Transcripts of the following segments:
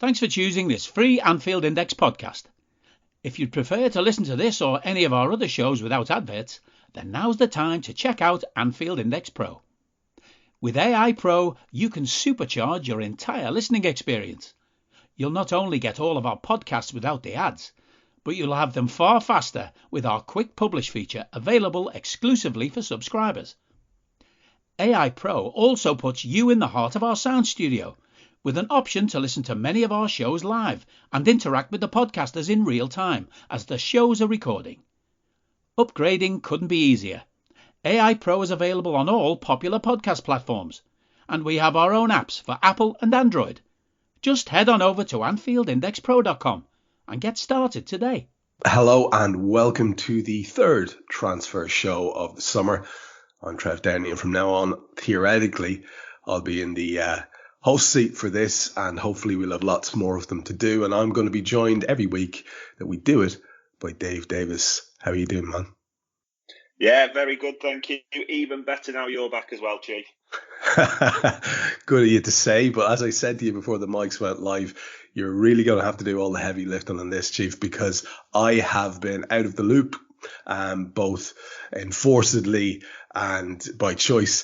Thanks for choosing this free Anfield Index podcast. If you'd prefer to listen to this or any of our other shows without adverts, then now's the time to check out Anfield Index Pro. With AI Pro, you can supercharge your entire listening experience. You'll not only get all of our podcasts without the ads, but you'll have them far faster with our quick publish feature available exclusively for subscribers. AI Pro also puts you in the heart of our sound studio, with an option to listen to many of our shows live and interact with the podcasters in real time as the shows are recording. Upgrading couldn't be easier. AI Pro is available on all popular podcast platforms, and we have our own apps for Apple and Android. Just head on over to AnfieldIndexPro.com and get started today. Hello and welcome to the third transfer show of the summer. I'm Trev Downey, and from now on, theoretically, I'll be in the host seat for this, and hopefully we'll have lots more of them to do. And I'm going to be joined every week that we do it by Dave Davies. How are you doing, man? Yeah, very good, thank you. Even better now you're back as well, Chief. Good of you to say, but as I said to you before the mics went live, you're really going to have to do all the heavy lifting on this, Chief, because I have been out of the loop, both enforcedly and by choice.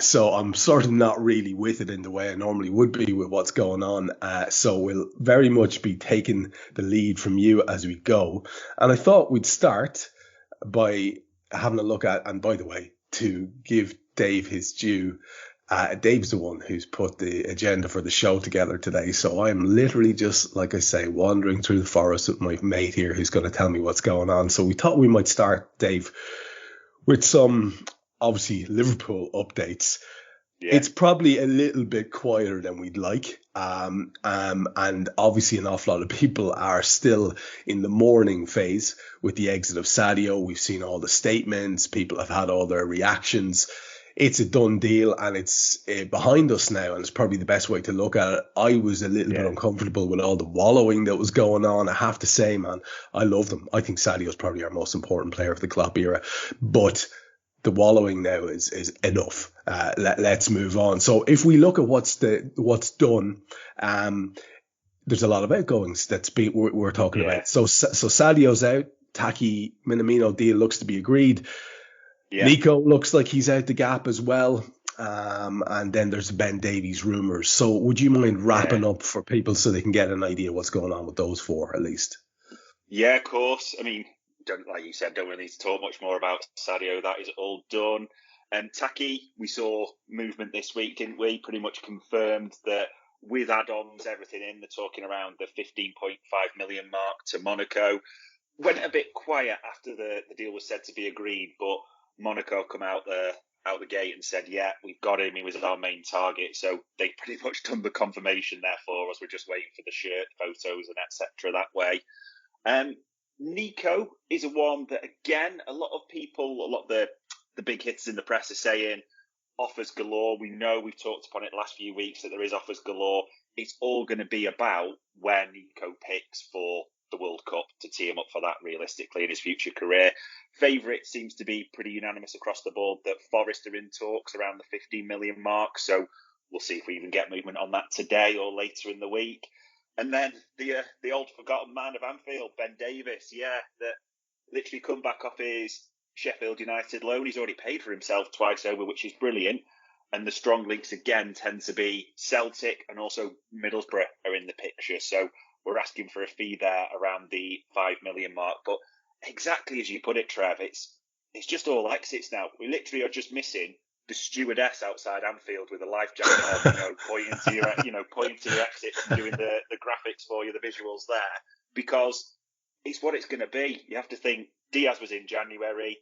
So I'm sort of not really with it in the way I normally would be with what's going on. So we'll very much be taking the lead from you as we go. And I thought we'd start by having a look at, and by the way, to give Dave his due, Dave's the one who's put the agenda for the show together today. So I'm literally just, like I say, wandering through the forest with my mate here who's going to tell me what's going on. So we thought we might start, Dave, with some, obviously, Liverpool updates. Yeah. It's probably a little bit quieter than we'd like. And obviously an awful lot of people are still in the mourning phase with the exit of Sadio. We've seen all the statements. People have had all their reactions. It's a done deal and it's behind us now, and it's probably the best way to look at it. I was a little bit uncomfortable with all the wallowing that was going on. I have to say, man, I love them. I think Sadio's probably our most important player of the Klopp era, but the wallowing now is enough. Let's move on. So if we look at what's done, there's a lot of outgoings we're talking about. So Sadio's out. Taki Minamino deal looks to be agreed. Yeah. Nico looks like he's out the gap as well. And then there's Ben Davies rumours. So would you mind wrapping up for people so they can get an idea of what's going on with those four at least? Yeah, of course. I mean, like you said, don't really need to talk much more about Sadio. That is all done. And Taki, we saw movement this week, didn't we? Pretty much confirmed that with add-ons, everything in, they're talking around the 15.5 million mark to Monaco. Went a bit quiet after the deal was said to be agreed, but Monaco come out the gate and said, yeah, we've got him. He was our main target. So they pretty much done the confirmation there for us. We're just waiting for the shirt photos and etc. that way. Nico is a one that, again, a lot of the big hitters in the press are saying offers galore. We know, we've talked upon it the last few weeks, that there is offers galore. It's all going to be about where Nico picks for the World Cup to tee him up for that realistically in his future career. Favourite seems to be pretty unanimous across the board that Forest are in talks around the 15 million mark. So we'll see if we even get movement on that today or later in the week. And then the old forgotten man of Anfield, Ben Davies, that literally come back off his Sheffield United loan. He's already paid for himself twice over, which is brilliant. And the strong links again tend to be Celtic, and also Middlesbrough are in the picture. So we're asking for a fee there around the 5 million mark. But exactly as you put it, Trev, it's just all exits now. We literally are just missing the stewardess outside Anfield with a life jacket on, pointing to your exits and doing the graphics for you, the visuals there, because it's what it's going to be. You have to think Diaz was in January.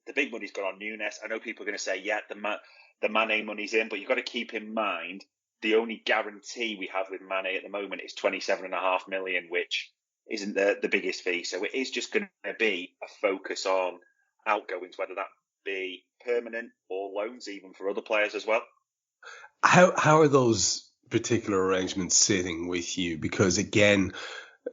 The big money's gone on Nunes. I know people are going to say, yeah, the Mane money's in, but you've got to keep in mind the only guarantee we have with Mane at the moment is 27.5 million, which isn't the biggest fee. So it is just going to be a focus on outgoings, whether that be permanent or loans, even for other players as well. How are those particular arrangements sitting with you? Because again,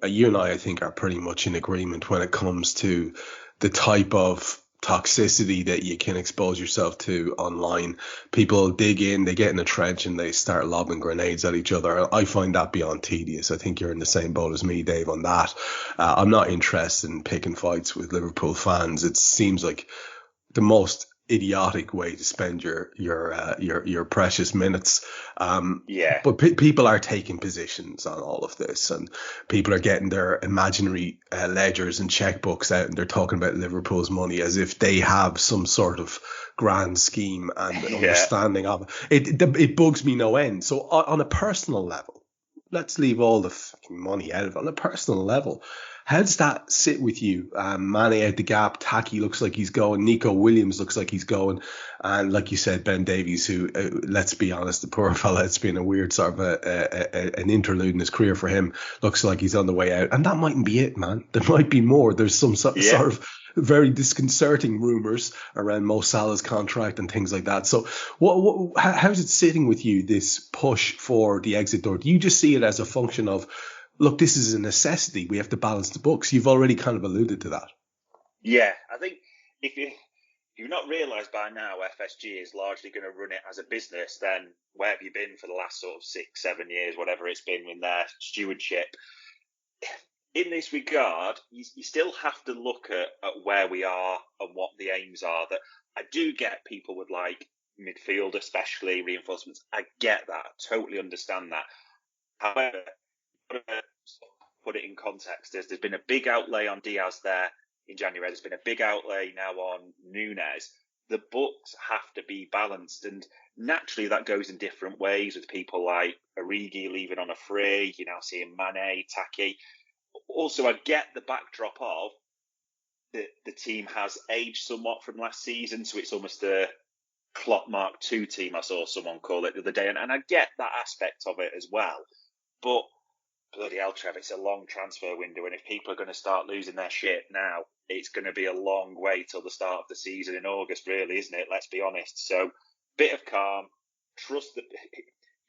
you and I think, are pretty much in agreement when it comes to the type of toxicity that you can expose yourself to online. People dig in, they get in a trench and they start lobbing grenades at each other. I find that beyond tedious. I think you're in the same boat as me, Dave, on that. I'm not interested in picking fights with Liverpool fans. It seems like the most idiotic way to spend your precious minutes. Yeah. But people are taking positions on all of this, and people are getting their imaginary ledgers and checkbooks out, and they're talking about Liverpool's money as if they have some sort of grand scheme and understanding of it. It bugs me no end. So on a personal level, let's leave all the fucking money out of it. On a personal level, how does that sit with you? Mane out the gap, Taki looks like he's going, Nico Williams looks like he's going, and like you said, Ben Davies, who, let's be honest, the poor fella, it's been a weird sort of an interlude in his career for him, looks like he's on the way out. And that mightn't be it, man. There might be more. There's some sort of very disconcerting rumours around Mo Salah's contract and things like that. So how's it sitting with you, this push for the exit door? Do you just see it as a function of, look, this is a necessity, we have to balance the books? You've already kind of alluded to that. Yeah, I think if you've not realised by now FSG is largely going to run it as a business, then where have you been for the last sort of 6-7 years, whatever it's been in their stewardship? In this regard, you still have to look at where we are and what the aims are. That I do get people would like midfield, especially reinforcements. I get that. I totally understand that. However, put it in context, there's been a big outlay on Diaz there in January. There's been a big outlay now on Núñez. The books have to be balanced, and naturally that goes in different ways with people like Origi leaving on a free. You're now seeing Mane, Taki. Also, I get the backdrop of the team has aged somewhat from last season, so it's almost a Klopp Mark II team. I saw someone call it the other day, and I get that aspect of it as well. But bloody hell, Trev, it's a long transfer window, and if people are going to start losing their shit now, it's going to be a long way till the start of the season in August, really, isn't it? Let's be honest. So, bit of calm. If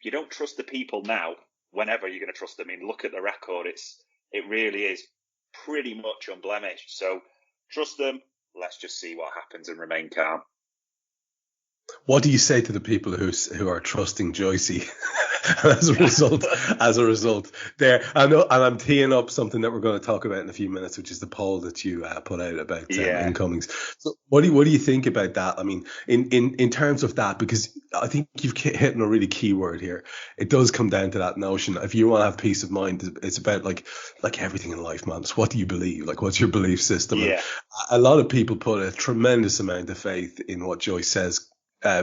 you don't trust the people now, whenever you're going to trust them? I mean, look at the record. It really is pretty much unblemished. So, trust them. Let's just see what happens and remain calm. What do you say to the people who are trusting Joycey? as a result, there, I know, and I'm teeing up something that we're going to talk about in a few minutes, which is the poll that you put out about incomings. So, what do you think about that? I mean, in terms of that, because I think you've hit on a really key word here. It does come down to that notion. If you want to have peace of mind, it's about like everything in life, man. It's what do you believe? Like, what's your belief system? Yeah. And a lot of people put a tremendous amount of faith in what Joyce says.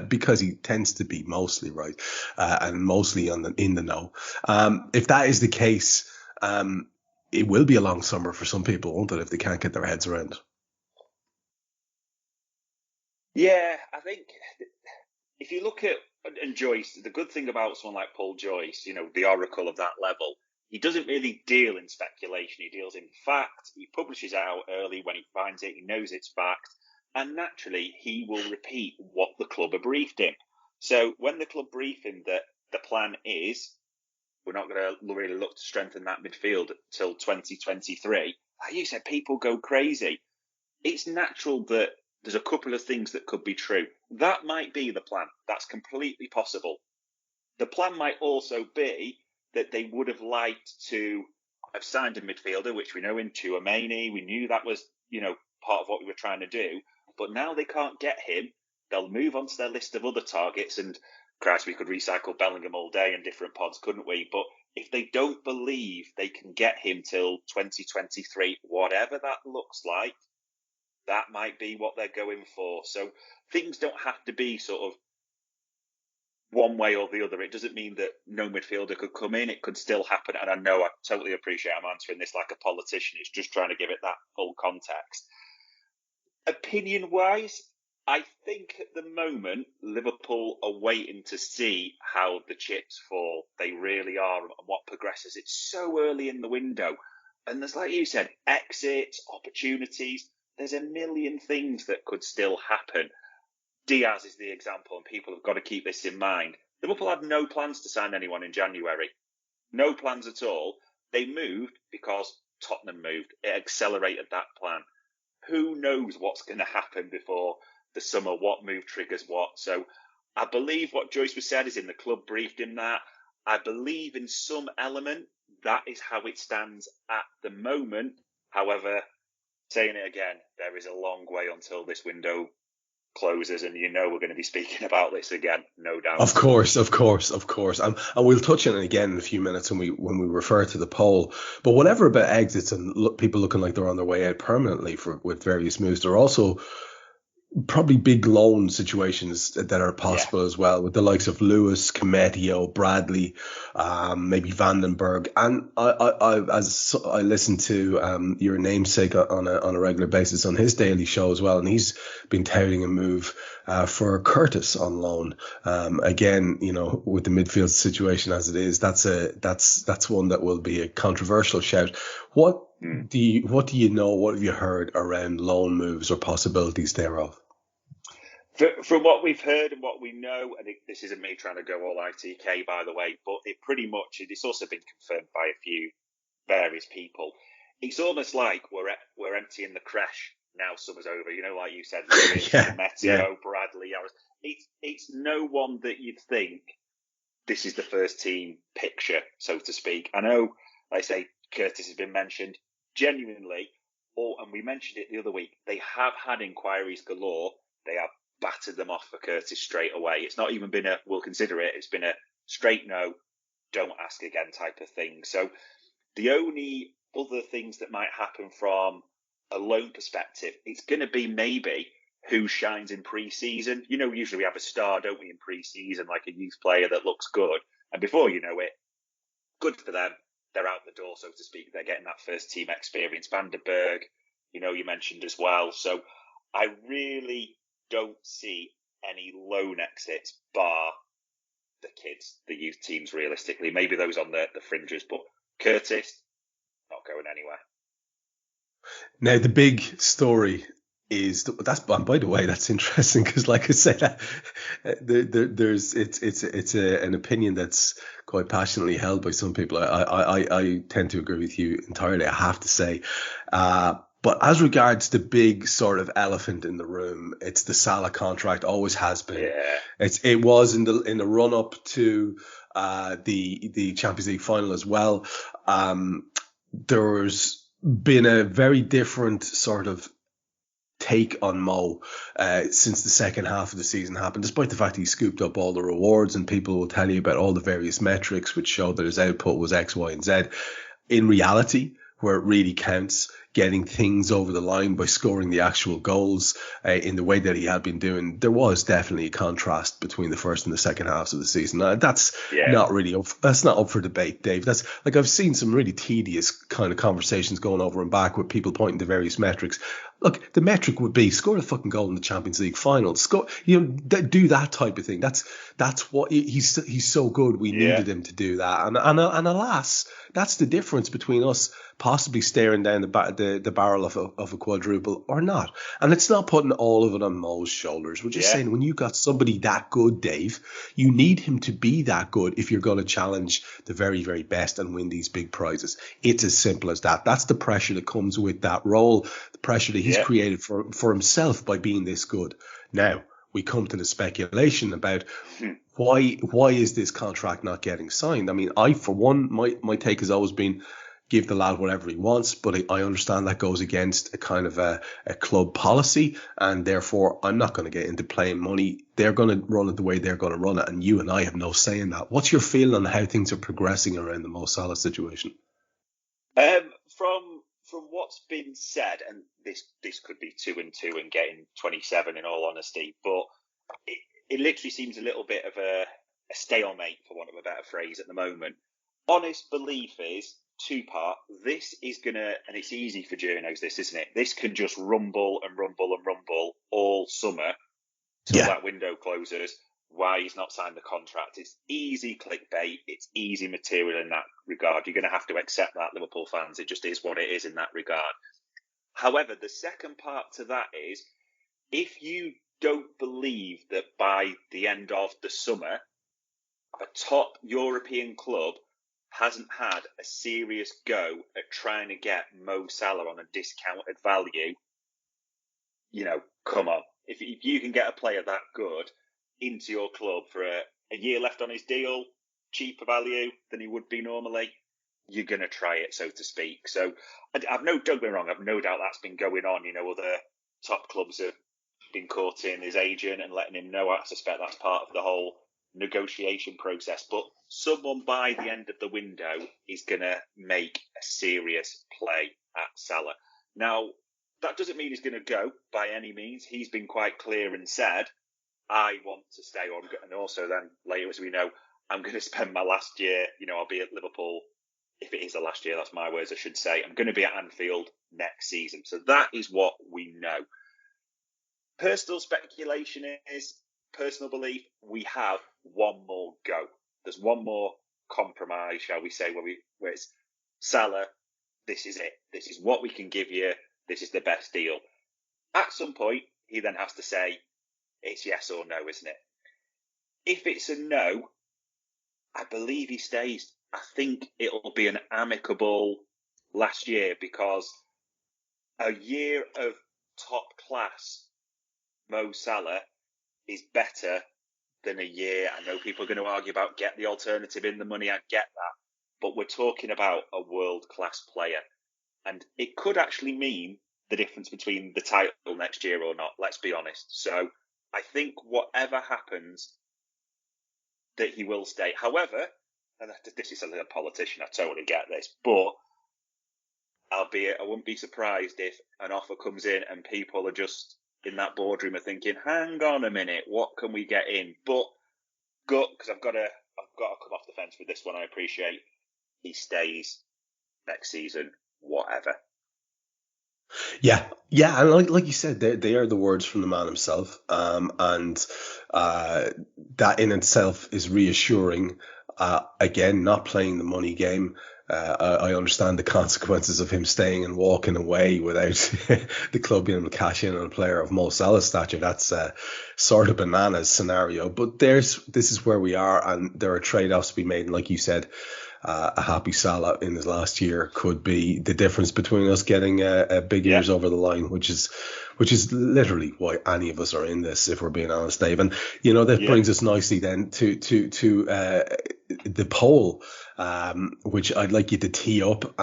Because he tends to be mostly right and mostly in the know. If that is the case, it will be a long summer for some people, won't it, if they can't get their heads around it? Yeah, I think if you look at and Joyce, the good thing about someone like Paul Joyce, the oracle of that level, he doesn't really deal in speculation. He deals in fact. He publishes it out early when he finds it. He knows it's fact. And naturally, he will repeat what the club have briefed him. So when the club brief him that the plan is, we're not going to really look to strengthen that midfield till 2023, like you said, people go crazy. It's natural that there's a couple of things that could be true. That might be the plan. That's completely possible. The plan might also be that they would have liked to have signed a midfielder, which we know in Tchouaméni. We knew that was, part of what we were trying to do. But now they can't get him. They'll move on to their list of other targets. And Christ, we could recycle Bellingham all day in different pods, couldn't we? But if they don't believe they can get him till 2023, whatever that looks like, that might be what they're going for. So things don't have to be sort of one way or the other. It doesn't mean that no midfielder could come in. It could still happen. And I know I totally appreciate I'm answering this like a politician. It's just trying to give it that full context. Opinion-wise, I think at the moment, Liverpool are waiting to see how the chips fall. They really are, and what progresses. It's so early in the window. And there's, like you said, exits, opportunities. There's a million things that could still happen. Diaz is the example, and people have got to keep this in mind. Liverpool had no plans to sign anyone in January. No plans at all. They moved because Tottenham moved. It accelerated that plan. who knows what's going to happen before the summer, what move triggers what. So I believe what Joyce was said is in the club briefed him that. I believe in some element that is how it stands at the moment. However, saying it again, there is a long way until this window closes, and we're going to be speaking about this again, no doubt. Of course. And we'll touch on it again in a few minutes when we refer to the poll. But whatever about exits and people looking like they're on their way out permanently with various moves, there are also probably big loan situations that are possible as well, with the likes of Lewis, Cometio, Bradley, maybe Vandenberg. And as I listen to your namesake on a regular basis on his daily show as well, and he's been touting a move for Curtis on loan. Again, with the midfield situation as it is, that's one that will be a controversial shout. What do you know? What have you heard around loan moves or possibilities thereof? From what we've heard and what we know, and this isn't me trying to go all ITK, by the way, but it's also been confirmed by a few various people. It's almost like we're emptying the creche now. Summer's over. Like you said, Meteo, Bradley. It's no one that you'd think this is the first team picture, so to speak. I know, like I say, Curtis has been mentioned. Genuinely, and we mentioned it the other week, they have had inquiries galore. They have battered them off for Curtis straight away. It's not even been a we'll consider it. It's been a straight no, don't ask again type of thing. So the only other things that might happen from a loan perspective, it's going to be maybe who shines in pre-season. Usually we have a star, don't we, in pre-season, like a youth player that looks good. And before you know it, good for them. They're out the door, so to speak. They're getting that first team experience. Vandenberg, you mentioned as well. So I really don't see any loan exits bar the kids, the youth teams, realistically. Maybe those on the fringes, but Curtis, not going anywhere. Now, the big story is by the way, that's interesting because, like I said, it's an opinion that's quite passionately held by some people. I tend to agree with you entirely, I have to say. But as regards the big sort of elephant in the room, it's the Salah contract. Always has been. Yeah. It was in the run up to the Champions League final as well. There's been a very different sort of take on Mo since the second half of the season happened, despite the fact he scooped up all the rewards, and people will tell you about all the various metrics which show that his output was X, Y, and Z. In reality, where it really counts, getting things over the line by scoring the actual goals in the way that he had been doing, there was definitely a contrast between the first and the second halves of the season. That's not really that's not up for debate, Dave. That's like, I've seen some really tedious kind of conversations going over and back with people pointing to various metrics. Look, the metric would be score a fucking goal in the Champions League final. Score, do that type of thing. That's what he's so good. We needed him to do that, and alas, that's the difference between us possibly staring down the barrel of a quadruple or not. And it's not putting all of it on Mo's shoulders. We're just saying, when you got somebody that good, Dave, you need him to be that good if you're going to challenge the very, very best and win these big prizes. It's as simple as that. That's the pressure that comes with that role, the pressure that he's created for himself by being this good. Now, we come to the speculation about why is this contract not getting signed? I mean, for one, my take has always been, give the lad whatever he wants, but I understand that goes against a kind of a club policy, and therefore I'm not going to get into playing money. They're going to run it the way they're going to run it, and you and I have no say in that. What's your feeling on how things are progressing around the Mo Salah situation? From what's been said, and this could be 2 and 2 and getting 27 in all honesty, but it literally seems a little bit of a stalemate, for want of a better phrase, at the moment. Honest belief is, two-part, this is going to, and it's easy for journos, this, isn't it? This can just rumble and rumble and rumble all summer till that window closes. Why he's not signed the contract. It's easy clickbait. It's easy material in that regard. You're going to have to accept that, Liverpool fans. It just is what it is in that regard. However, the second part to that is, if you don't believe that by the end of the summer, a top European club hasn't had a serious go at trying to get Mo Salah on a discounted value, come on. If you can get a player that good into your club for a year left on his deal, cheaper value than he would be normally, you're going to try it, so to speak. So don't get me wrong, I've no doubt that's been going on. Other top clubs have been courting his agent and letting him know. I suspect that's part of the whole negotiation process. But someone by the end of the window is going to make a serious play at Salah. Now, that doesn't mean he's going to go by any means. He's been quite clear and said, I want to stay on. And also then later, as we know, I'm going to spend my last year, I'll be at Liverpool. If it is the last year, that's my words, I should say. I'm going to be at Anfield next season. So that is what we know. Personal speculation is, personal belief, we have one more go. There's one more compromise, shall we say, where it's Salah, this is it. This is what we can give you. This is the best deal. At some point, he then has to say, it's yes or no, isn't it? If it's a no, I believe he stays. I think it'll be an amicable last year, because a year of top class Mo Salah is better than a year. I know people are going to argue about get the alternative in the money. I get that. But we're talking about a world-class player. And it could actually mean the difference between the title next year or not, let's be honest. So I think whatever happens, that he will stay. However, and this is a politician, I totally get this, but albeit I wouldn't be surprised if an offer comes in and people are just in that boardroom are thinking, hang on a minute, what can we get in? But because I've got to come off the fence with this one. I appreciate he stays next season, whatever. Yeah, and like you said, they are the words from the man himself, and that in itself is reassuring. Again, not playing the money game. I understand the consequences of him staying and walking away without the club being able to cash in on a player of Mo Salah's stature. That's sort of bananas scenario. But this is where we are, and there are trade-offs to be made. And like you said, a happy Salah in his last year could be the difference between us getting a big ears over the line, which is literally why any of us are in this, if we're being honest, Dave. And that brings us nicely then to the poll, which I'd like you to tee up,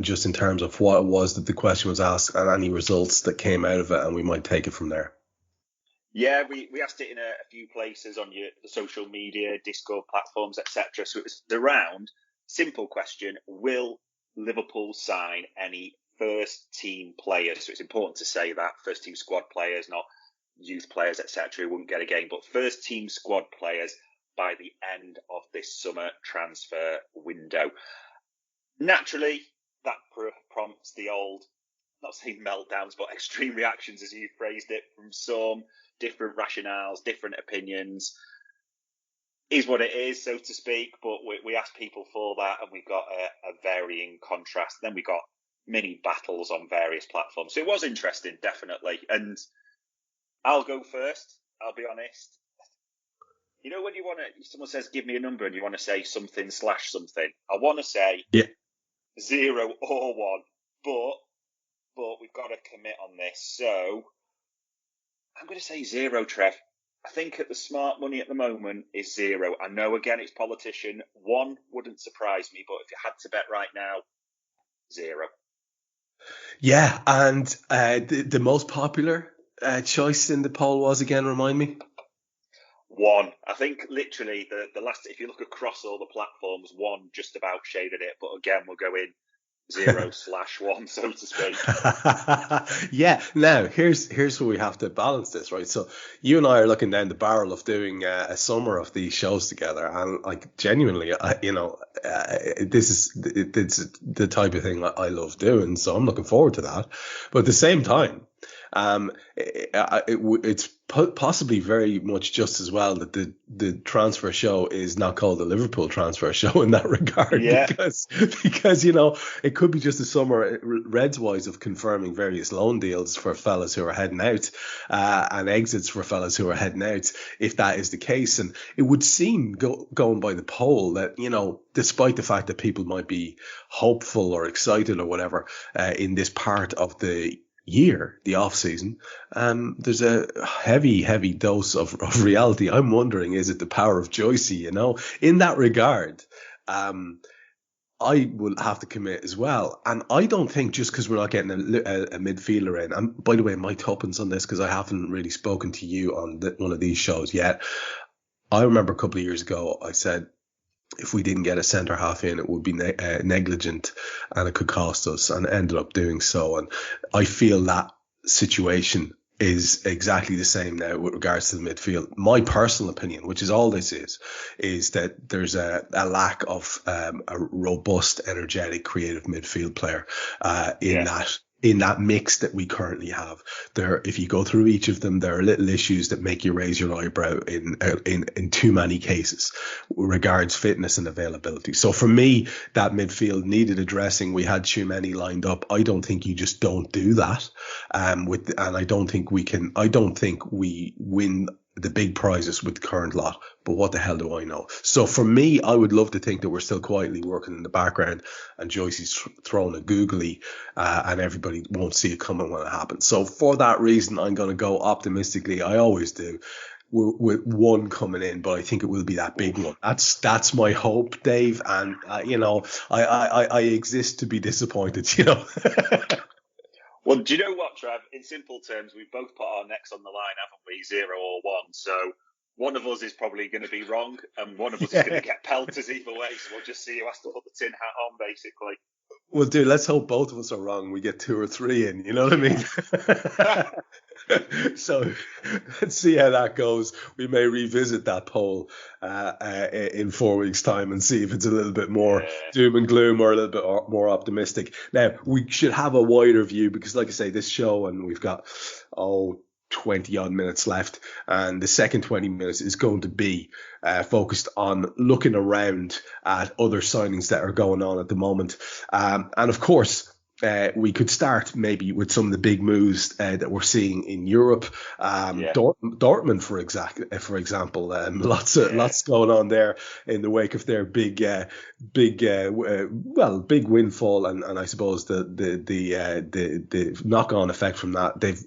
just in terms of what it was that the question was asked and any results that came out of it, and we might take it from there. Yeah, we asked it in a few places on the social media, Discord platforms, etc. So it was around, simple question, will Liverpool sign any first team players? So it's important to say that, first team squad players, not youth players, etc. who wouldn't get a game, but first team squad players by the end of this summer transfer window. Naturally, that prompts the old, not saying meltdowns, but extreme reactions, as you phrased it, from some different rationales, different opinions. Is what it is, so to speak, but we asked people for that, and we got a varying contrast. Then we got mini battles on various platforms. So it was interesting, definitely. And I'll go first, I'll be honest. When someone says, give me a number, and you want to say something / something, I want to say 0 or 1, but we've got to commit on this. So I'm going to say 0, Trev. I think at the smart money at the moment is 0. I know, again, it's politician. 1 wouldn't surprise me, but if you had to bet right now, 0. Yeah, and the most popular choice in the poll was, again, remind me? 1. I think literally the last, if you look across all the platforms, 1 just about shaded it. But again, we'll go in 0/1, so to speak. Yeah. Now, here's where we have to balance this, right? So you and I are looking down the barrel of doing a summer of these shows together, and like genuinely, this is the type of thing I love doing. So I'm looking forward to that. But at the same time, it's possibly very much just as well that the transfer show is not called the Liverpool transfer show in that regard, because it could be just a summer Reds wise of confirming various loan deals for fellas who are heading out, and exits for fellas who are heading out, if that is the case. And it would seem, going by the poll, that despite the fact that people might be hopeful or excited or whatever in this part of the year, the off season, there's a heavy dose of reality. I'm wondering, is it the power of Joycey? In that regard, I will have to commit as well. And I don't think just because we're not getting a midfielder in, and by the way, my tuppence on this, because I haven't really spoken to you on one of these shows yet. I remember a couple of years ago, I said, if we didn't get a centre half in, it would be negligent and it could cost us, and it ended up doing so. And I feel that situation is exactly the same now with regards to the midfield. My personal opinion, which is all this is that there's a lack of a robust, energetic, creative midfield player in that mix that we currently have. There, if you go through each of them, there are little issues that make you raise your eyebrow in too many cases regards fitness and availability. So for me, that midfield needed addressing. We had too many lined up. I don't think you just don't do that. And I don't think we can. I don't think we win the big prizes with the current lot, but what the hell do I know? So for me, I would love to think that we're still quietly working in the background and Joycey's throwing a googly and everybody won't see it coming when it happens. So for that reason, I'm going to go optimistically. I always do, with one coming in, but I think it will be that big one. That's my hope, Dave. And I exist to be disappointed. Well, do you know what, Trev? In simple terms, we've both put our necks on the line, haven't we? 0 or 1. So one of us is probably going to be wrong, and one of us is going to get pelters either way. So we'll just see who has to put the tin hat on, basically. Well, dude, let's hope both of us are wrong. We get 2 or 3 in. You know what I mean? So let's see how that goes. We may revisit that poll in 4 weeks' time and see if it's a little bit more doom and gloom or a little bit more optimistic. Now, we should have a wider view because, like I say, this show, and we've got 20 odd minutes left, and the second 20 minutes is going to be focused on looking around at other signings that are going on at the moment. And of course, we could start maybe with some of the big moves that we're seeing in Europe. Dortmund, for example, lots going on there in the wake of their big windfall, and I suppose the knock-on effect from that. They've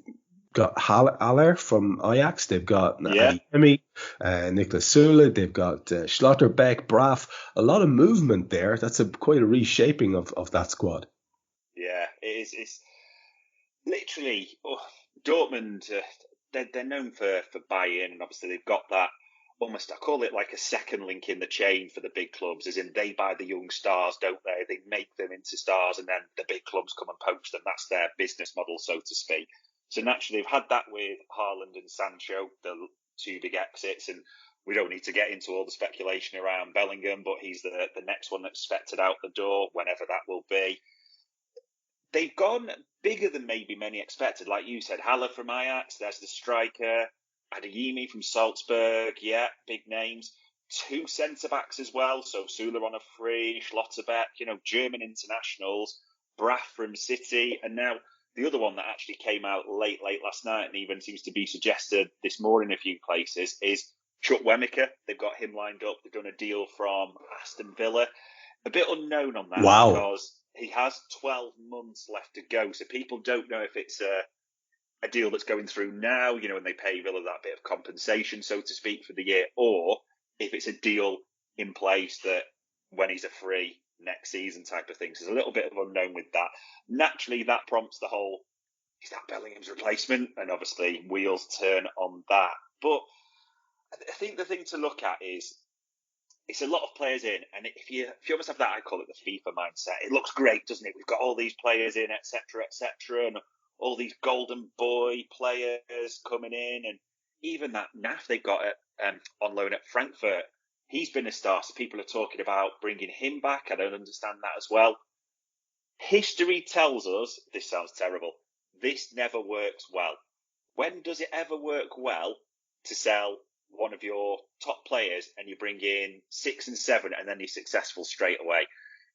got Haller from Ajax. They've got Adeyemi, Niklas Süle. They've got Schlotterbeck, Braff. A lot of movement there. That's quite a reshaping of that squad. Yeah, it is. It's literally Dortmund. They're known for buying, and obviously they've got that almost. I call it like a second link in the chain for the big clubs, as in they buy the young stars, don't they? They make them into stars, and then the big clubs come and poach them. That's their business model, so to speak. So naturally, they've had that with Haaland and Sancho, the 2 big exits, and we don't need to get into all the speculation around Bellingham, but he's the next one that's expected out the door, whenever that will be. They've gone bigger than maybe many expected. Like you said, Haller from Ajax, there's the striker, Adeyemi from Salzburg, big names. 2 centre-backs as well, so Süle on a free, Schlotterbeck, German internationals, Braff from City, and now the other one that actually came out late last night and even seems to be suggested this morning in a few places is Chukwuemeka. They've got him lined up. They've done a deal from Aston Villa. A bit unknown on that because he has 12 months left to go. So people don't know if it's a deal that's going through now, when they pay Villa that bit of compensation, so to speak, for the year, or if it's a deal in place that when he's a free next season type of thing. So there's a little bit of unknown with that. Naturally, that prompts the whole, is that Bellingham's replacement? And obviously, wheels turn on that. But I think the thing to look at is it's a lot of players in, and if you almost have that, I call it the FIFA mindset. It looks great, doesn't it? We've got all these players in, etc., and all these golden boy players coming in, and even that Naf they've got on loan at Frankfurt. He's been a star, so people are talking about bringing him back. I don't understand that as well. History tells us, this sounds terrible, this never works well. When does it ever work well to sell one of your top players and you bring in 6 and 7 and then you're successful straight away?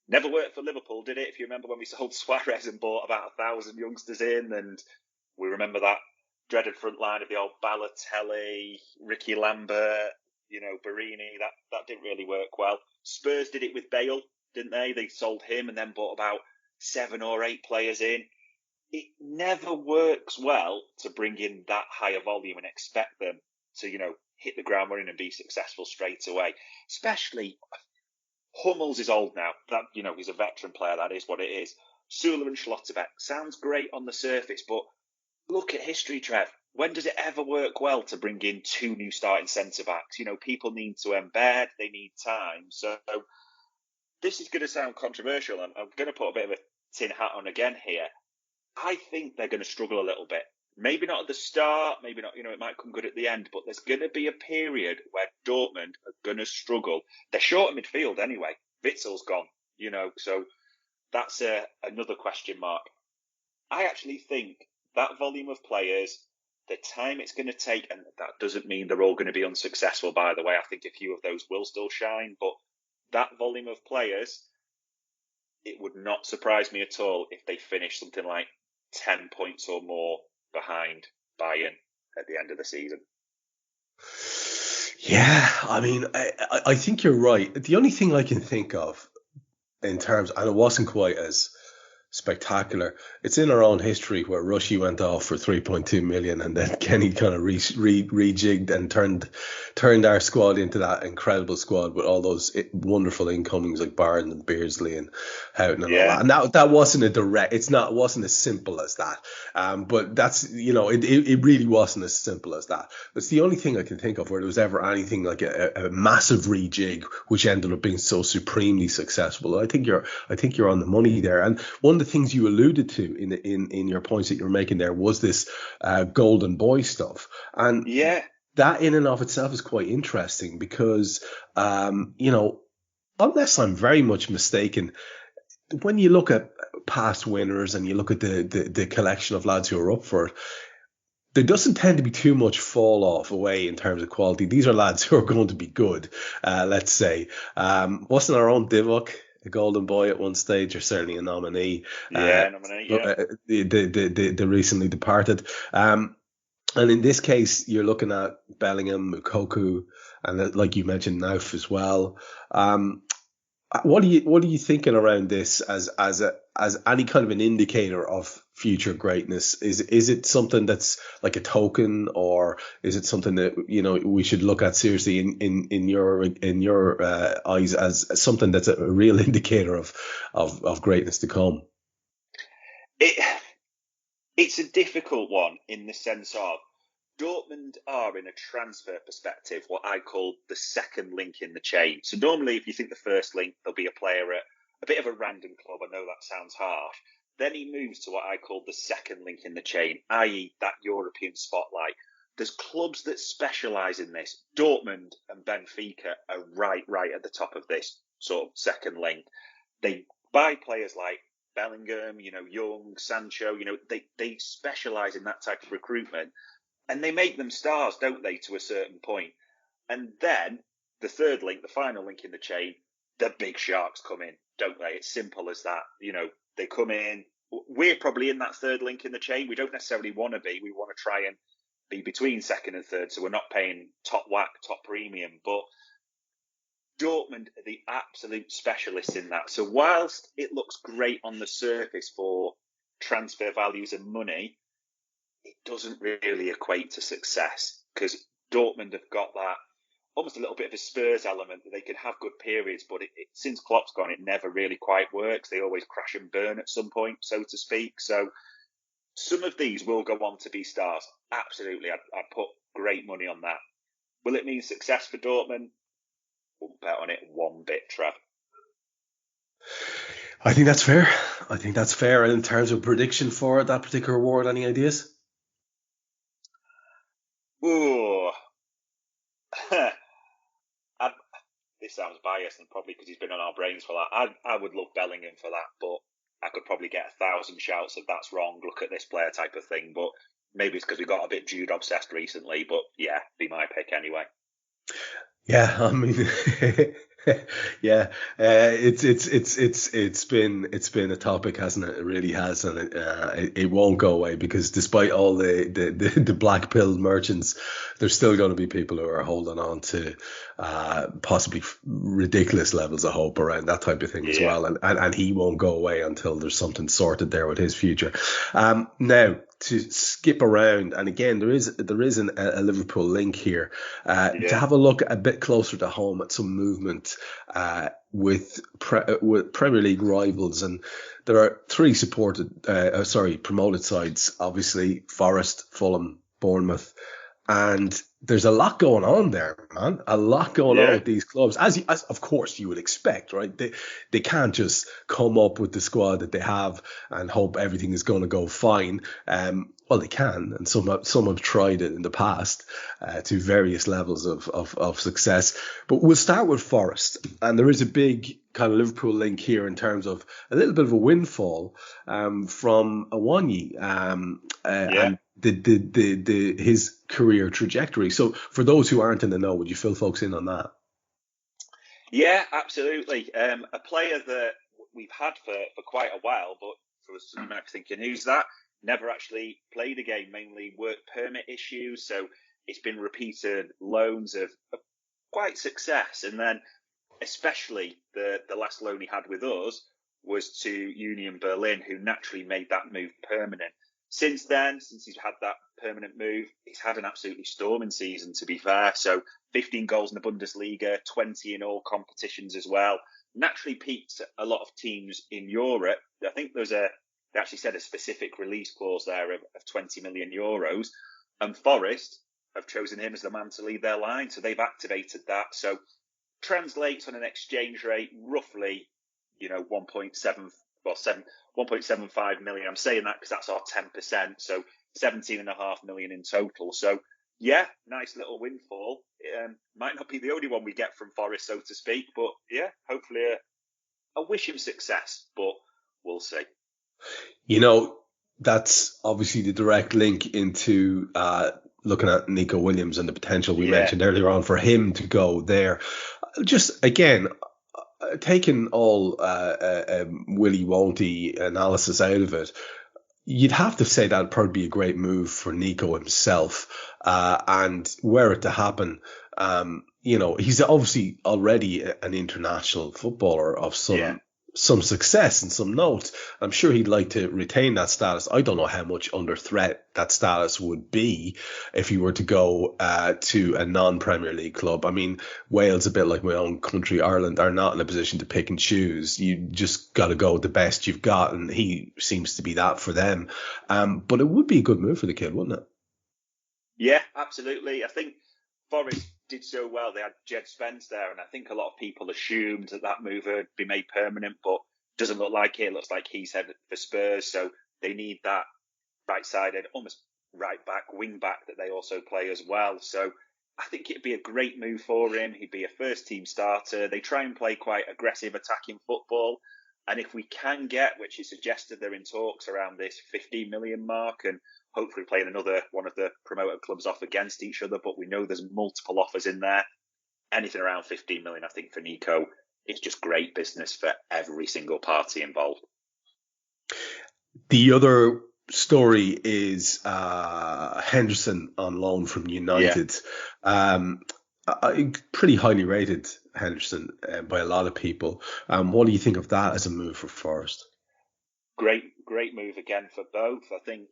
Never worked for Liverpool, did it? If you remember when we sold Suarez and bought about 1,000 youngsters in, and we remember that dreaded front line of the old Balotelli, Ricky Lambert, Barini, that didn't really work well. Spurs did it with Bale, didn't they? They sold him and then bought about 7 or 8 players in. it never works well to bring in that higher volume and expect them to, hit the ground running and be successful straight away. Especially Hummels is old now. That, he's a veteran player. That is what it is. Sula and Schlotterbeck sounds great on the surface, but look at history, Trev. When does it ever work well to bring in two new starting centre-backs? People need to embed. They need time. So this is going to sound controversial. I'm going to put a bit of a tin hat on again here. I think they're going to struggle a little bit. Maybe not at the start, maybe not, it might come good at the end, but there's going to be a period where Dortmund are going to struggle. They're short of midfield anyway. Witzel's gone, so that's another question mark. I actually think that volume of players, the time it's going to take, and that doesn't mean they're all going to be unsuccessful, by the way. I think a few of those will still shine, but that volume of players, it would not surprise me at all if they finish something like 10 points or more behind Bayern at the end of the season. Yeah, I mean, I think you're right. The only thing I can think of in terms, and it wasn't quite as spectacular, it's in our own history where Rushy went off for 3.2 million and then Kenny kind of rejigged and turned our squad into that incredible squad with all those wonderful incomings like Barnes and Beardsley and Houghton and all that. And that wasn't it wasn't as simple as that. But that's, it really wasn't as simple as that. It's the only thing I can think of where there was ever anything like a massive rejig which ended up being so supremely successful. I think you're on the money there. And one of the things you alluded to in your points that you were making there was this golden boy stuff. And that in and of itself is quite interesting because, unless I'm very much mistaken, when you look at past winners and you look at the collection of lads who are up for it, there doesn't tend to be too much fall off away in terms of quality. These are lads who are going to be good, let's say. Wasn't our own Divock a golden boy at one stage, or certainly a nominee? Nominee, yeah. The recently departed. And in this case, you're looking at Bellingham, Mukoku, and like you mentioned, Nauf as well. What are you thinking around this as any kind of an indicator of future greatness? Is it something that's like a token, or is it something that we should look at seriously in your eyes as something that's a real indicator of greatness to come? It's a difficult one in the sense of Dortmund are, in a transfer perspective, what I call the second link in the chain. So normally, if you think the first link, there'll be a player at a bit of a random club. I know that sounds harsh. Then he moves to what I call the second link in the chain, i.e. that European spotlight. There's clubs that specialise in this. Dortmund and Benfica are right at the top of this sort of second link. They buy players like Bellingham, Young, Sancho, they specialise in that type of recruitment. And they make them stars, don't they, to a certain point? And then the third link, the final link in the chain, the big sharks come in, don't they? It's simple as that. They come in. We're probably in that third link in the chain. We don't necessarily want to be. We want to try and be between second and third, so we're not paying top whack, top premium. But Dortmund are the absolute specialists in that. So whilst it looks great on the surface for transfer values and money, it doesn't really equate to success because Dortmund have got that almost a little bit of a Spurs element that they can have good periods, but since Klopp's gone, it never really quite works. They always crash and burn at some point, so to speak. So some of these will go on to be stars. Absolutely. I'd put great money on that. Will it mean success for Dortmund? Won't bet on it one bit, Trev. I think that's fair. And in terms of prediction for that particular award, any ideas? Ooh. This sounds biased, and probably because he's been on our brains for that. I would love Bellingham for that, but I could probably get 1,000 shouts if that's wrong. Look at this player type of thing. But maybe it's because we got a bit Jude obsessed recently. But yeah, be my pick anyway. Yeah, I mean, Yeah, it's been a topic, hasn't it? It really has, and it won't go away because despite all the black pill merchants, there's still going to be people who are holding on to possibly ridiculous levels of hope around that type of thing as Yeah. well, and he won't go away until there's something sorted there with his future. Now, to skip around, and again, there is a Liverpool link here. To have a look a bit closer to home at some movement with Premier League rivals, and there are three promoted sides, obviously Forest, Fulham, Bournemouth, and there's a lot going on there, man. A lot going on with these clubs, as of course you would expect, right? They can't just come up with the squad that they have and hope everything is going to go fine. Well, they can, and some have tried it in the past to various levels of success. But we'll start with Forest, and there is a big kind of Liverpool link here in terms of a little bit of a windfall from Awoniyi and his career trajectory. So, for those who aren't in the know, would you fill folks in on that? Yeah, absolutely. A player that we've had for quite a while, but for us, you might be thinking, who's that? Never actually played a game, mainly work permit issues. So it's been repeated loans of quite success. And then especially the last loan he had with us was to Union Berlin, who naturally made that move permanent. Since then, since he's had that permanent move, he's had an absolutely storming season, to be fair. So 15 goals in the Bundesliga, 20 in all competitions as well. Naturally peaked a lot of teams in Europe. I think they actually said a specific release clause there of 20 million euros. And Forest have chosen him as the man to lead their line. So they've activated that. So translates on an exchange rate roughly, 1.75 million. I'm saying that because that's our 10%. So 17.5 million in total. So yeah, nice little windfall. Might not be the only one we get from Forest, so to speak, but yeah, hopefully I wish him success, but we'll see. That's obviously the direct link into looking at Nico Williams and the potential we mentioned earlier on for him to go there. Just again, taking all Willy Won't-y analysis out of it, you'd have to say that'd probably be a great move for Nico himself. And were it to happen, he's obviously already an international footballer of some success and some note. I'm sure he'd like to retain that status. I don't know how much under threat that status would be if he were to go to a non-Premier League club. I mean, Wales, a bit like my own country, Ireland, are not in a position to pick and choose. You just got to go with the best you've got, and he seems to be that for them. But it would be a good move for the kid, wouldn't it? Yeah, absolutely. I think Forest did so well. They had Jed Spence there, and I think a lot of people assumed that move would be made permanent, but doesn't look like it. It looks like he's headed for Spurs, so they need that right-sided, almost right-back, wing-back that they also play as well. So I think it'd be a great move for him. He'd be a first-team starter. They try and play quite aggressive attacking football, and if we can get, which is suggested they're in talks around this 15 million mark, and hopefully playing another one of the promoted clubs off against each other, but we know there's multiple offers in there. Anything around 15 million, I think, for Nico is just great business for every single party involved. The other story is Henderson on loan from United. Pretty highly rated Henderson by a lot of people. What do you think of that as a move for Forest? Great move again for both. I think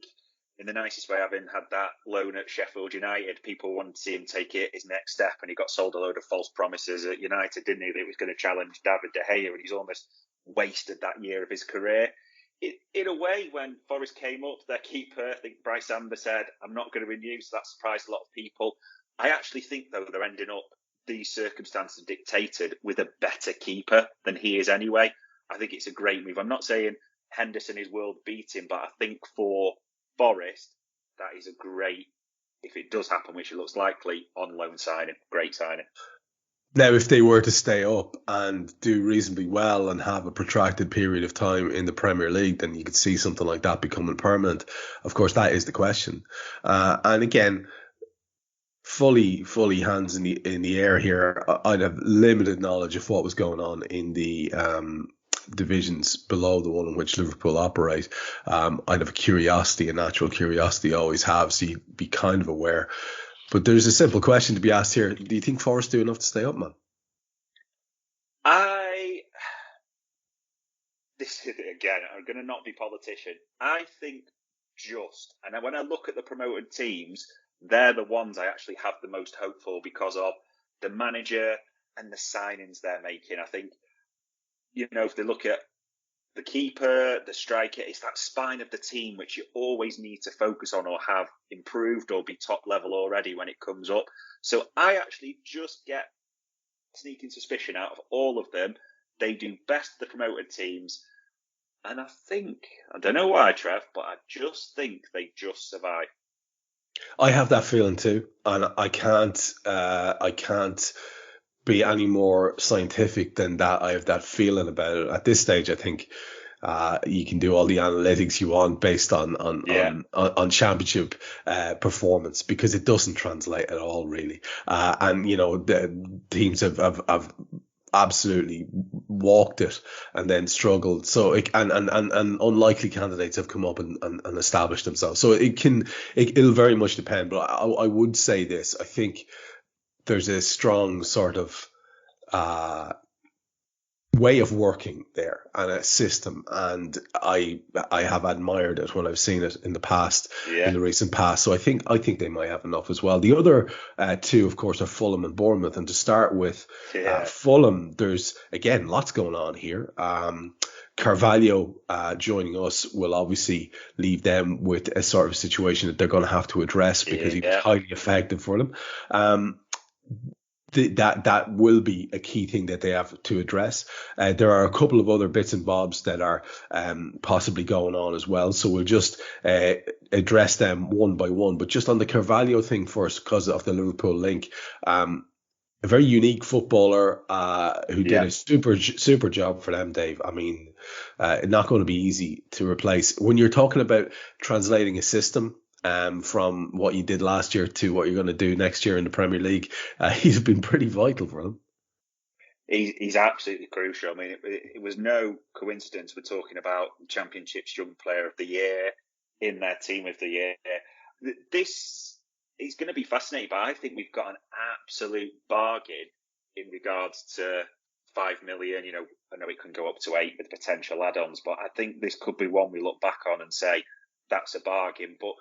in the nicest way, having had that loan at Sheffield United, people wanted to see him take his next step, and he got sold a load of false promises at United, didn't he? That he was going to challenge David De Gea, and he's almost wasted that year of his career. In a way, when Forest came up, their keeper, I think Bryce Amber, said, I'm not going to renew, so that surprised a lot of people. I actually think, though, they're ending up, these circumstances dictated, with a better keeper than he is anyway. I think it's a great move. I'm not saying Henderson is world beating, but I think for Forest, that is a great, if it does happen, which it looks likely, on loan signing. Great signing. Now, if they were to stay up and do reasonably well and have a protracted period of time in the Premier League, then you could see something like that becoming permanent. Of course, that is the question. And again, fully hands in the air here. I'd have limited knowledge of what was going on in the divisions below the one in which Liverpool operate. I'd have a natural curiosity I always have, so you'd be kind of aware. But there's a simple question to be asked here. Do you think Forest do enough to stay up, man? This is, again, I'm going to not be politician. I think and when I look at the promoted teams, they're the ones I actually have the most hope for because of the manager and the signings they're making. I think, if they look at the keeper, the striker, it's that spine of the team which you always need to focus on or have improved or be top level already when it comes up. So I actually just get sneaking suspicion out of all of them. They do best the promoted teams. And I don't know why, Trev, but I just think they just survive. I have that feeling too. And I can't be any more scientific than that. I have that feeling about it. At this stage, I think you can do all the analytics you want based on championship performance, because it doesn't translate at all, really. And the teams have absolutely walked it and then struggled. So and unlikely candidates have come up and established themselves. So it'll very much depend. But I would say this: I think there's a strong sort of way of working there and a system, and I have admired it when I've seen it in the past, in the recent past. So I think they might have enough as well. The other two, of course, are Fulham and Bournemouth. And to start with, Fulham, there's again lots going on here. Carvalho joining us will obviously leave them with a sort of situation that they're going to have to address, because he was highly effective for them. That will be a key thing that they have to address. There are a couple of other bits and bobs that are possibly going on as well. So we'll just address them one by one. But just on the Carvalho thing first, because of the Liverpool link, a very unique footballer who did a super job for them, Dave. I mean, not going to be easy to replace. When you're talking about translating a system from what you did last year to what you're going to do next year in the Premier League, he's been pretty vital for them. He's absolutely crucial. I mean, it was no coincidence we're talking about Championship's Young Player of the Year in their Team of the Year. This is going to be fascinating, but I think we've got an absolute bargain in regards to 5 million. I know it can go up to 8 with potential add-ons, but I think this could be one we look back on and say that's a bargain. But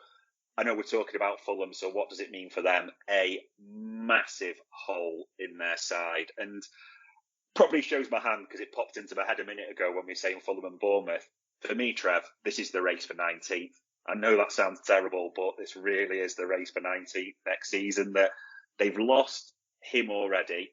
I know we're talking about Fulham, so what does it mean for them? A massive hole in their side. And probably shows my hand because it popped into my head a minute ago when we were saying Fulham and Bournemouth. For me, Trev, this is the race for 19th. I know that sounds terrible, but this really is the race for 19th next season. That they've lost him already.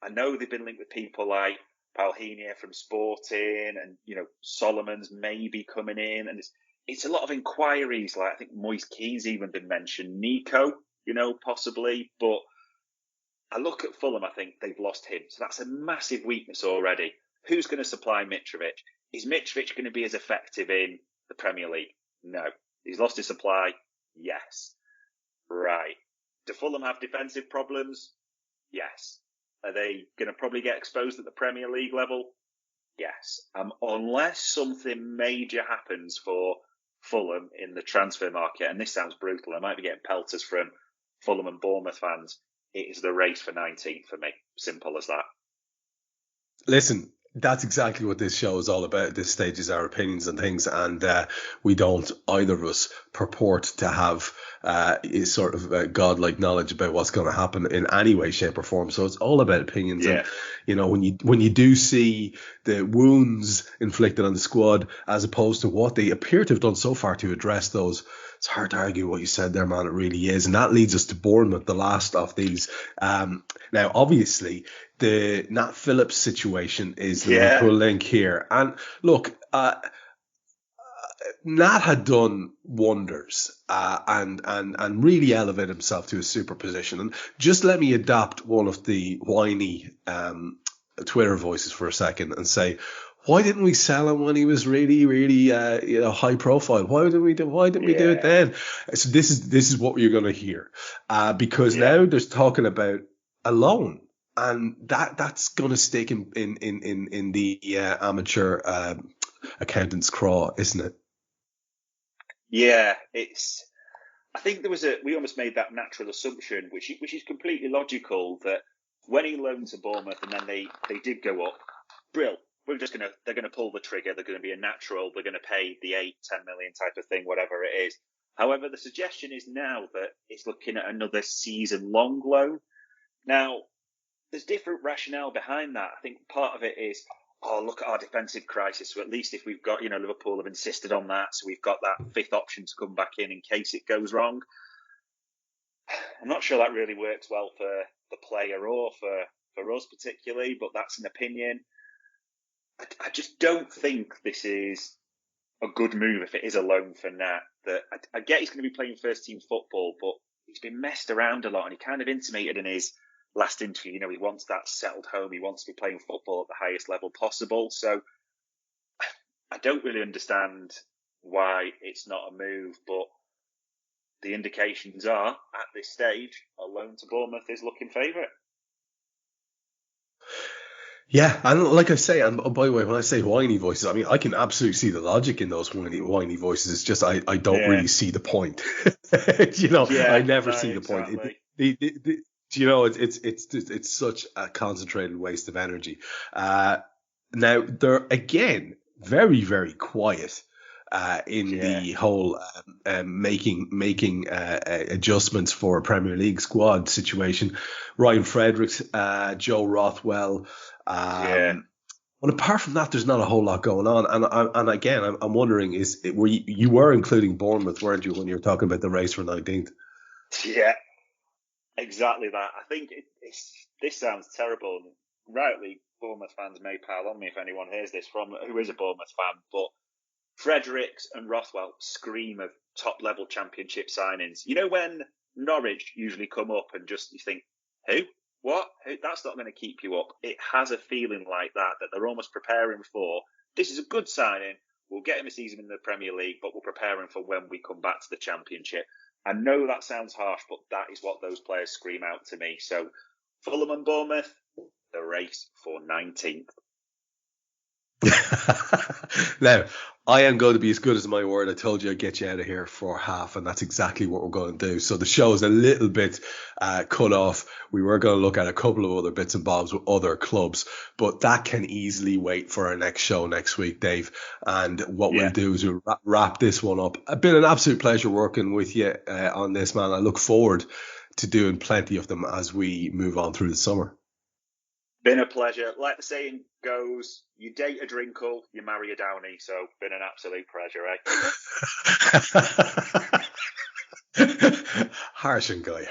I know they've been linked with people like Palhinha from Sporting, and Solomon's maybe coming in, and it's a lot of inquiries. Like I think Moise Keane's even been mentioned, Nico, possibly. But I look at Fulham, I think they've lost him, so that's a massive weakness already. Who's going to supply Mitrovic? Is Mitrovic going to be as effective in the Premier League? No. He's lost his supply? Yes. Right. Do Fulham have defensive problems? Yes. Are they going to probably get exposed at the Premier League level? Yes. Unless something major happens for Fulham in the transfer market, and this sounds brutal, I might be getting pelters from Fulham and Bournemouth fans, it is the race for 19th for me. Simple as that. Listen, that's exactly what this show is all about at this stage, is our opinions and things. And we don't, either of us, purport to have a sort of godlike knowledge about what's going to happen in any way, shape or form. So it's all about opinions. Yeah. And, when you do see the wounds inflicted on the squad, as opposed to what they appear to have done so far to address those, it's hard to argue what you said there, man. It really is. And that leads us to Bournemouth, the last of these. Now, obviously, the Nat Phillips situation is the Liverpool link here. And look, Nat had done wonders and really elevated himself to a super position. And just let me adopt one of the whiny Twitter voices for a second and say, Why didn't we sell him when he was really, really, high profile? Why didn't we do it then? So this is what you're going to hear, because now there's talking about a loan, and that's going to stick in the amateur accountant's craw, isn't it? Yeah, I think we almost made that natural assumption, which is completely logical, that when he loaned to Bournemouth and then they did go up, brill. They're gonna pull the trigger. They're gonna be a natural. They're gonna pay the 8-10 million type of thing, whatever it is. However, the suggestion is now that it's looking at another season-long loan. Now, there's different rationale behind that. I think part of it is, look at our defensive crisis. So at least if we've got, Liverpool have insisted on that, so we've got that fifth option to come back in case it goes wrong. I'm not sure that really works well for the player or for us particularly, but that's an opinion. I just don't think this is a good move if it is a loan for Nat. That I get he's going to be playing first team football, but he's been messed around a lot, and he kind of intimated in his last interview, he wants that settled home. He wants to be playing football at the highest level possible. So I don't really understand why it's not a move, but the indications are at this stage, a loan to Bournemouth is looking favourite. Yeah, and like I say, and by the way, when I say whiny voices, I mean I can absolutely see the logic in those whiny voices. It's just I don't really see the point. I never see the point. It's such a concentrated waste of energy. Now they're again very, very quiet in the whole making adjustments for a Premier League squad situation. Ryan Fredericks, Joe Rothwell. But apart from that, there's not a whole lot going on. And again, I'm wondering, you were including Bournemouth, weren't you, when you were talking about the race for 19th? Yeah, exactly that. I think this sounds terrible. And rightly, Bournemouth fans may pile on me if anyone hears this who is a Bournemouth fan. But Fredericks and Rothwell scream of top-level championship signings. When Norwich usually come up and just you think, who? What? That's not going to keep you up. It has a feeling like that they're almost preparing for, this is a good signing, we'll get him a season in the Premier League, but we'll prepare him for when we come back to the Championship. I know that sounds harsh, but that is what those players scream out to me. So, Fulham and Bournemouth, the race for 19th. Now, I am going to be as good as my word. I told you I'd get you out of here for half, and that's exactly what we're going to do. So the show is a little bit cut off. We were going to look at a couple of other bits and bobs with other clubs, but that can easily wait for our next show next week, Dave. And what we'll do is we'll wrap this one up. It's been an absolute pleasure working with you on this, man. I look forward to doing plenty of them as we move on through the summer. Been a pleasure. Like the saying goes, you date a drinkle, you marry a Downey. So, been an absolute pleasure, Harsh and guy.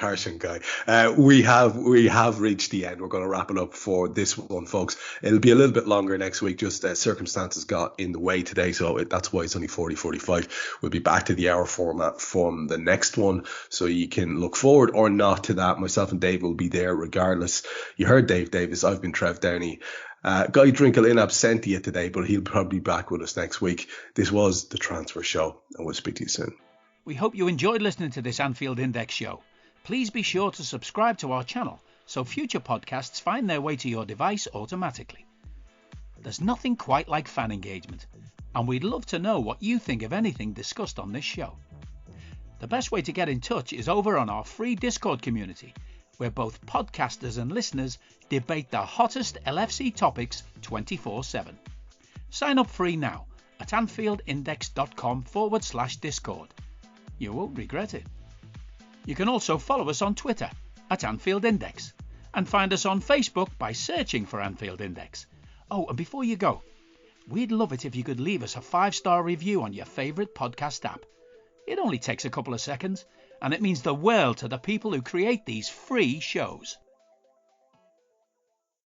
We have reached the end. We're going to wrap it up for this one, folks. It'll be a little bit longer next week. Just circumstances got in the way today, so that's why it's only 40-45. We'll be back to the hour format from the next one, so you can look forward or not to that. Myself and Dave will be there regardless. You heard Dave Davies. I've been Trev Downey. Guy Drinkle in absentia today, but he'll probably be back with us next week. This was The Transfer Show, and we'll speak to you soon. We hope you enjoyed listening to this Anfield Index show. Please be sure to subscribe to our channel so future podcasts find their way to your device automatically. There's nothing quite like fan engagement, and we'd love to know what you think of anything discussed on this show. The best way to get in touch is over on our free Discord community, where both podcasters and listeners debate the hottest LFC topics 24/7. Sign up free now at anfieldindex.com/Discord. You won't regret it. You can also follow us on Twitter at Anfield Index and find us on Facebook by searching for Anfield Index. Oh, and before you go, we'd love it if you could leave us a 5-star review on your favourite podcast app. It only takes a couple of seconds, and it means the world to the people who create these free shows.